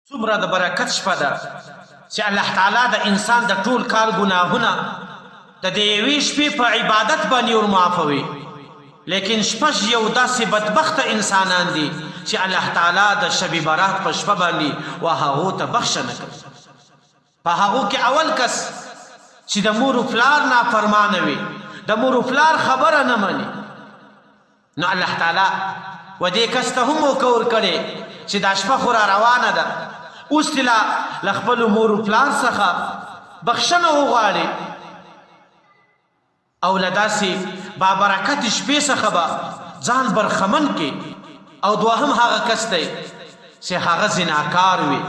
څومره د برکت شپه ده چې الله تعالی د انسان د ټول کال ګناهونه د دې یوې شپې په عبادت باندې ورمعافوي. لیکن شپږ یو داسې بدبخته انسانان دي چې الله تعالی د شب برات په شپه باندې و هغو ته بخښنه کوي. په هغو کې اول کس چې د مور و پلار نافرمانه وي، د مور و پلار خبره نه مني، نو الله تعالی و دې کس ته هم وکور کړي چې دا شپه خو را روانه ده، اوس تلا له خپلو مور و پلار څخه بخښنه وغواړي او له داسې بابرکت شپې څخه به ځان برخمن کړي. او دوهم هغه کس دی چې هغه زناکار وي،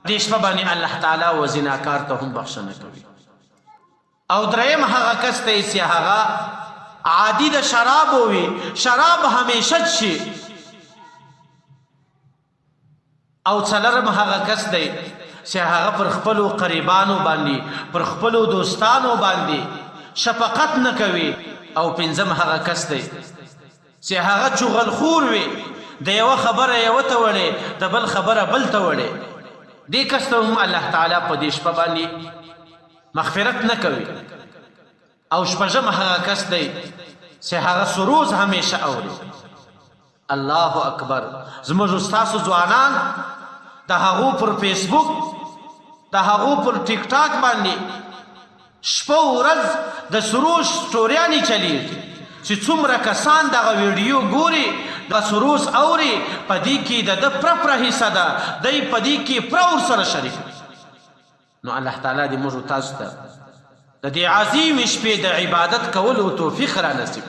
دې شپه باندې الله تعالی و زناکار ته هم بخښنه کوي. او دریم هغه کس دی چې هغه عادي د شرابو وي، شراب همیشه شي. او څلرم هغه کس دی چې هغه پر خپلو قریبانو باندې، پر خپلو دوستانو باندې شفقت نه کوي. او پنځم هغه کس دی چې هغه چغلخور وي، د یوه خبره یوه ته وړي، د بل خبره بل ته وړي. دې کس ته هم الله تعالی په دې شپه باندې مغفرت نه کوي. او شپږم هغه کس دی چې هغه سروز همیشه اوري. الله اکبر. زموږ ستاسو ځوانان د هغو پر فیسبوک، د هغو پر ټیک ټاک باندې شپه ورځ د سروز سټوریانې چلیږي چې څومره کسان دغه ویډیو ګوري، د سروز اوري، په دې کې د ده پوره حصه ده، دی په دې کې پوره ورسره شریک. نو الله تعالی دې موږ تاسو ته د دې عظیم شپې د عبادت کولو توفیق را نصیب